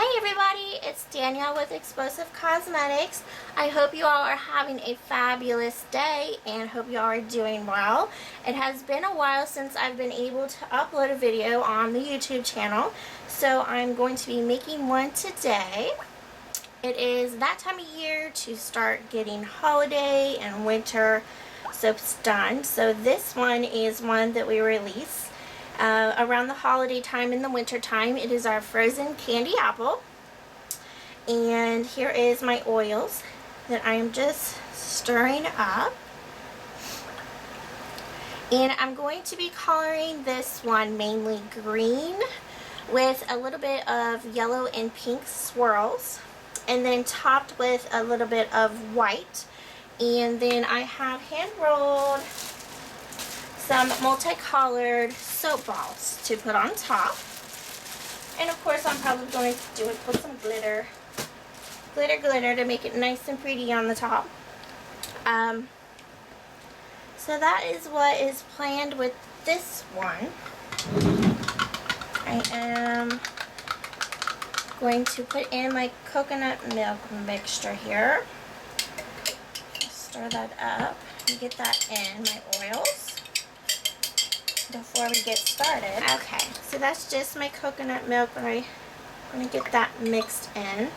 Hi everybody, it's Danielle with Xplosive CosmetiX. I hope you all are having a fabulous day and hope you all are doing well. It has been a while since I've been able to upload a video on the YouTube channel, so I'm going to be making one today. It is that time of year to start getting holiday and winter soaps done. So this one is one that we release around the holiday time in the winter time. It is our frozen candy apple, and here is my oils that I am just stirring up, and I'm going to be coloring this one mainly green with a little bit of yellow and pink swirls, and then topped with a little bit of white. And then I have hand rolled some multicolored soap balls to put on top. And of course I'm probably going to do it with some glitter to make it nice and pretty on the top. So that is what is planned with this one. I am going to put in my coconut milk mixture here. Stir that up and get that in my oils before we get started. Okay, so that's just my coconut milk, but I'm going to get that mixed in.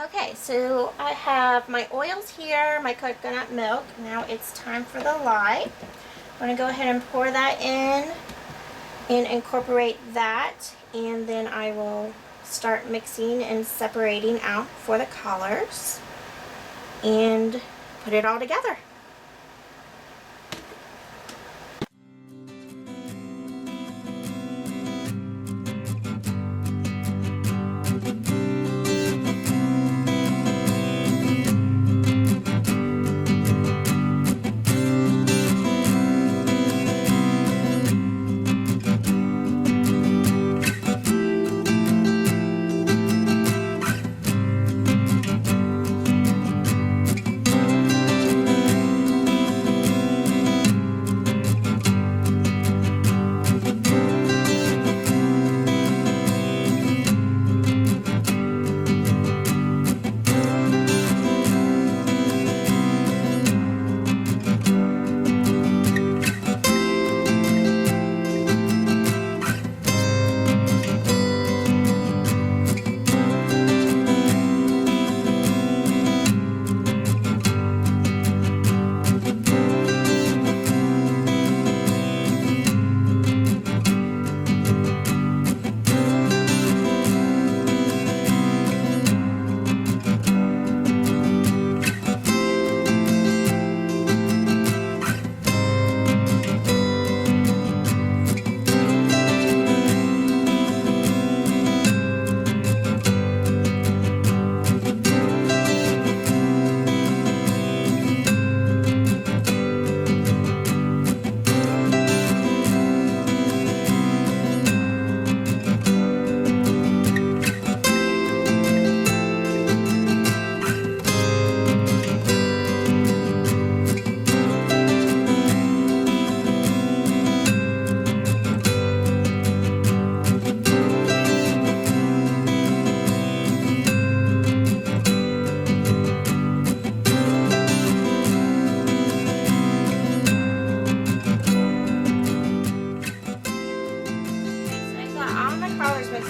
Okay, so I have my oils here, my coconut milk. Now it's time for the lye. I'm going to go ahead and pour that in and incorporate that, and then I will start mixing and separating out for the colors and put it all together.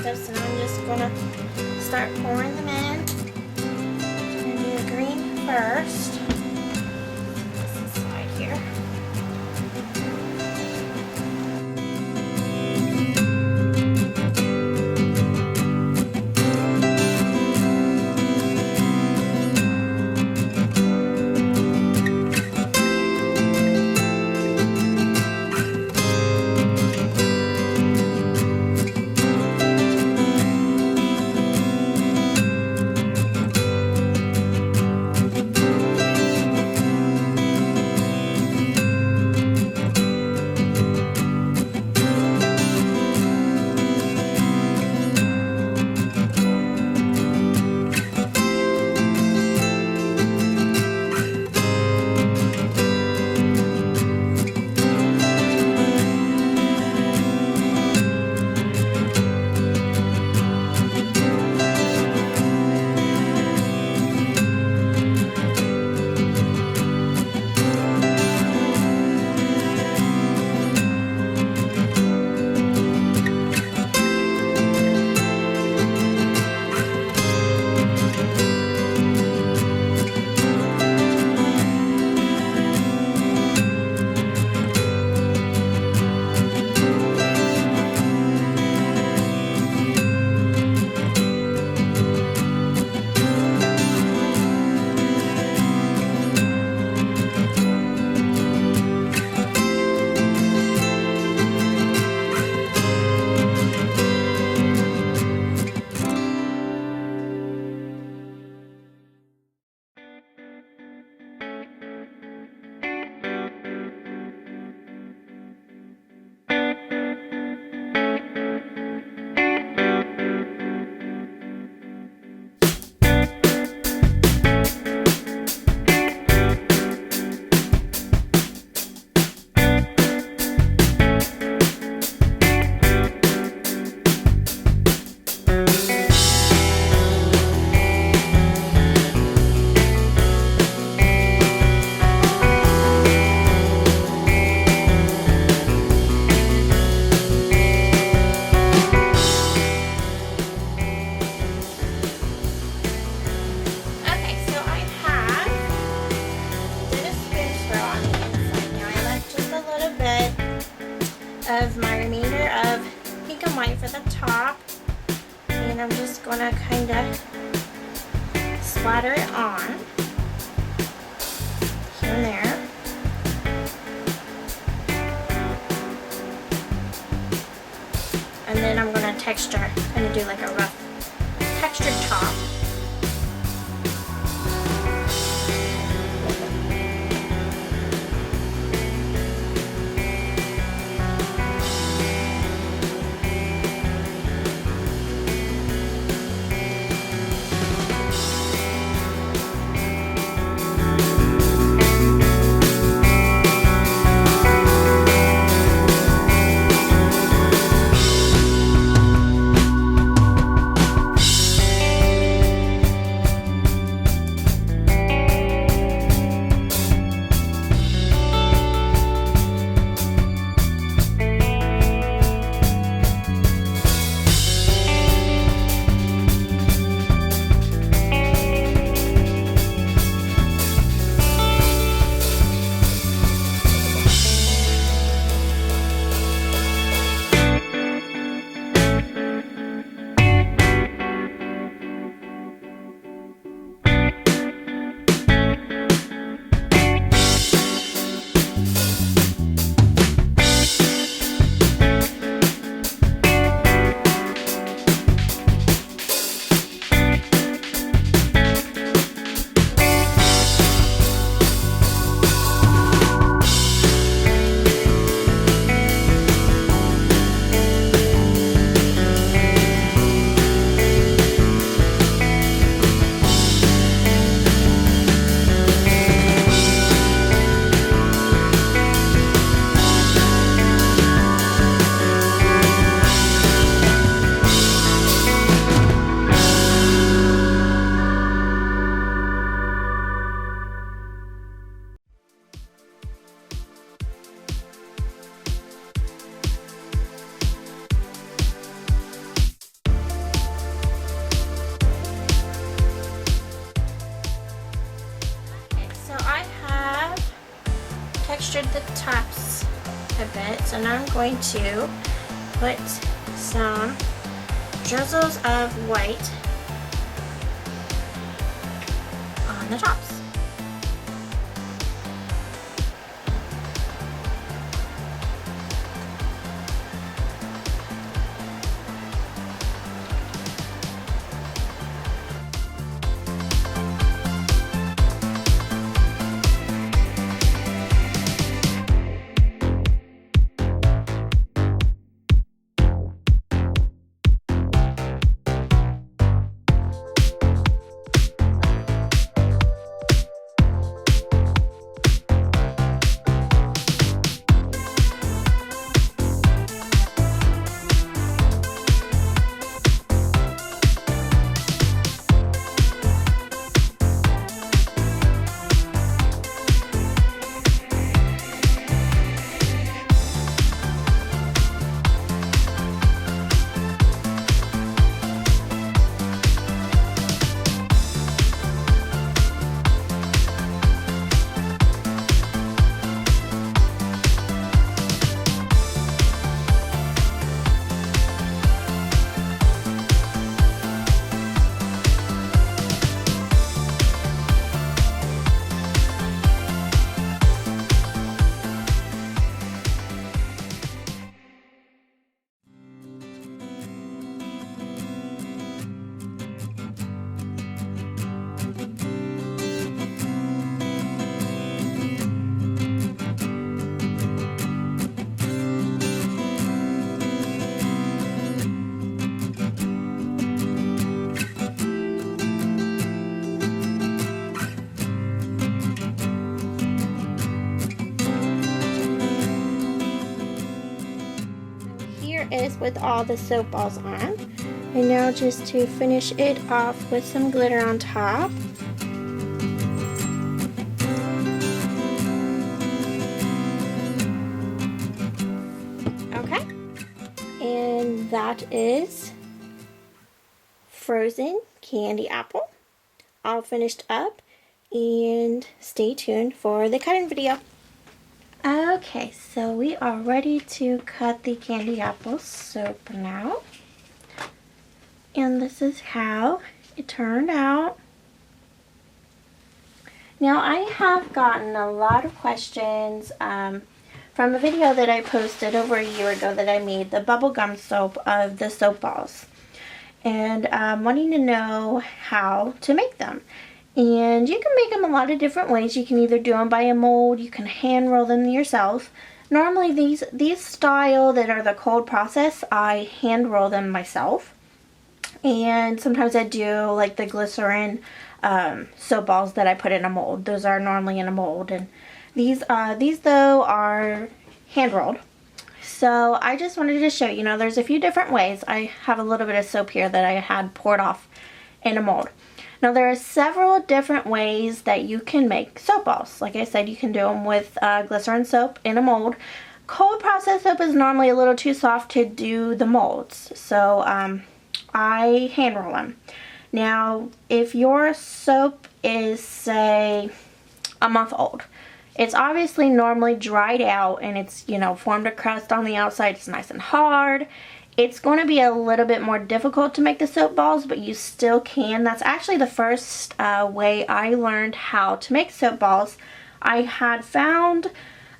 So now I'm just going to start pouring them in. I'm going to do the green first. This side here. And I'm just going to kind of splatter it on here and there. And then I'm going to texture, kind of do like a rough textured top. Textured the tops a bit, so now I'm going to put some drizzles of white on the tops. Is with all the soap balls on, and now just to finish it off with some glitter on top. Okay, and that is frozen candy apple all finished up, and stay tuned for the cutting video. Okay, so we are ready to cut the candy apple soap now. And this is how it turned out. Now I have gotten a lot of questions from a video that I posted over a year ago that I made, the bubblegum soap of the soap balls, and wanting to know how to make them. And you can make them a lot of different ways. You can either do them by a mold, you can hand roll them yourself. Normally these style that are the cold process, I hand roll them myself. And sometimes I do like the glycerin soap balls that I put in a mold. Those are normally in a mold. And these though are hand rolled. So I just wanted to show you, there's a few different ways. I have a little bit of soap here that I had poured off in a mold. Now there are several different ways that you can make soap balls. Like I said, you can do them with glycerin soap in a mold. Cold process soap is normally a little too soft to do the molds, so I hand roll them. Now if your soap is, say, a month old, it's obviously normally dried out and it's, formed a crust on the outside. It's nice and hard. It's going to be a little bit more difficult to make the soap balls, but you still can. That's actually the first way I learned how to make soap balls. I had found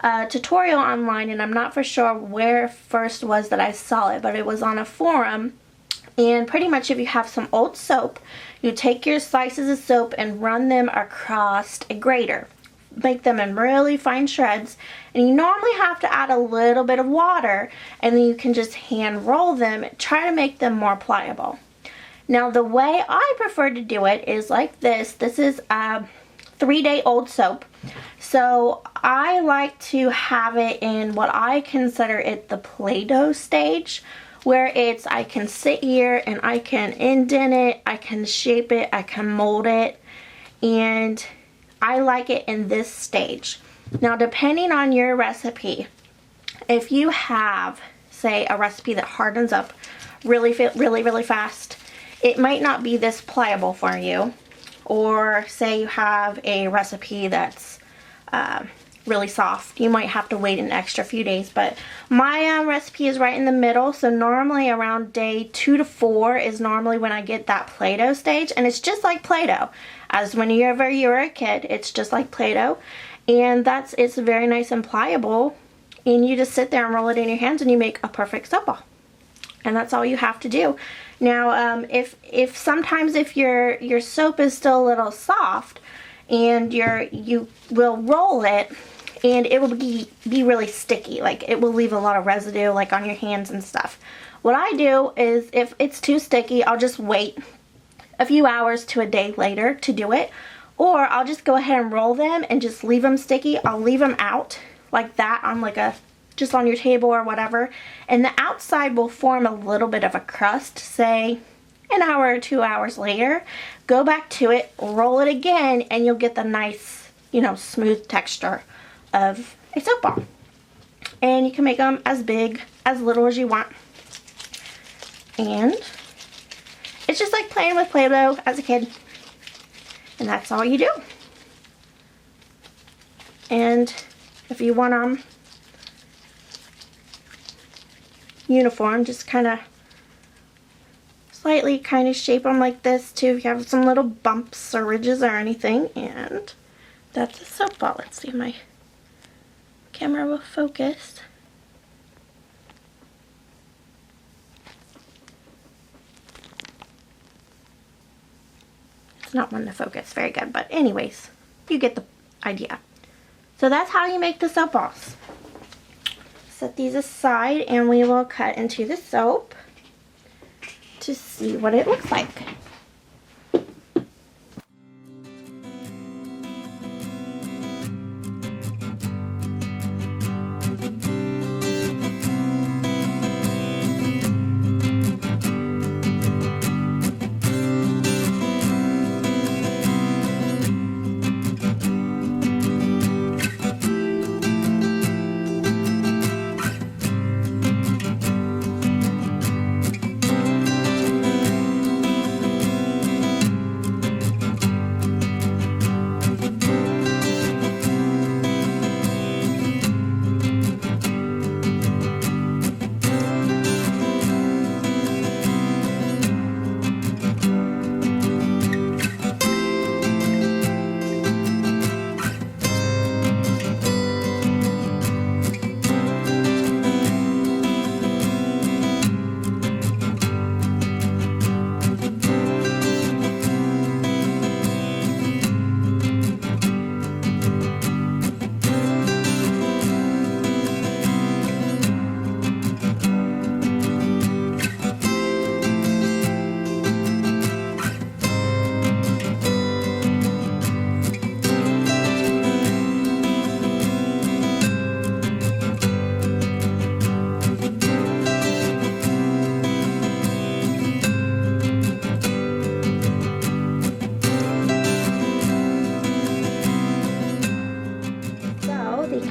a tutorial online, and I'm not for sure where first was that I saw it, but it was on a forum. And pretty much if you have some old soap, you take your slices of soap and run them across a grater. Make them in really fine shreds, and you normally have to add a little bit of water, and then you can just hand roll them, try to make them more pliable. Now the way I prefer to do it is like this. This is a 3-day-old soap, so I like to have it in what I consider it the Play-Doh stage, where I can sit here and I can indent it, I can shape it, I can mold it, and I like it in this stage. Now depending on your recipe, if you have, say, a recipe that hardens up really fast, it might not be this pliable for you. Or say you have a recipe that's really soft, you might have to wait an extra few days. But my recipe is right in the middle, so normally around day 2 to 4 is normally when I get that Play-Doh stage, and it's just like Play-Doh. As whenever you were a kid, it's just like Play-Doh, and it's very nice and pliable, and you just sit there and roll it in your hands and you make a perfect soap ball. And that's all you have to do. Now if sometimes if your soap is still a little soft and you will roll it, and it will be really sticky, like it will leave a lot of residue like on your hands and stuff. What I do is, if it's too sticky, I'll just wait a few hours to a day later to do it, or I'll just go ahead and roll them and just leave them sticky. I'll leave them out like that on just on your table or whatever, and the outside will form a little bit of a crust. Say an hour or 2 hours later, go back to it, roll it again, and you'll get the nice, smooth texture of a soap ball. And you can make them as big, as little as you want. And it's just like playing with Play-Doh as a kid. And that's all you do. And if you want them uniform, just slightly shape them like this too, if you have some little bumps or ridges or anything. And that's a soap ball. Let's see if my camera will focus. It's not one to focus very good, but anyways, you get the idea. So that's how you make the soap balls. Set these aside and we will cut into the soap to see what it looks like.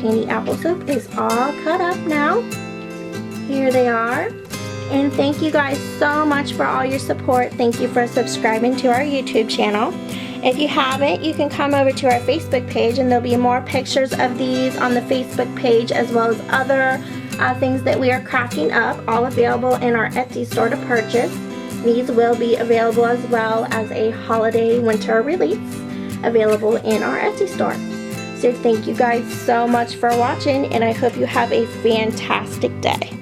candy apple soap is all cut up now. Here they are. And thank you guys so much for all your support. Thank you for subscribing to our YouTube channel. If you haven't, you can come over to our Facebook page, and there'll be more pictures of these on the Facebook page, as well as other things that we are crafting up, all available in our Etsy store to purchase. These will be available as well as a holiday winter release available in our Etsy store. So thank you guys so much for watching, and I hope you have a fantastic day.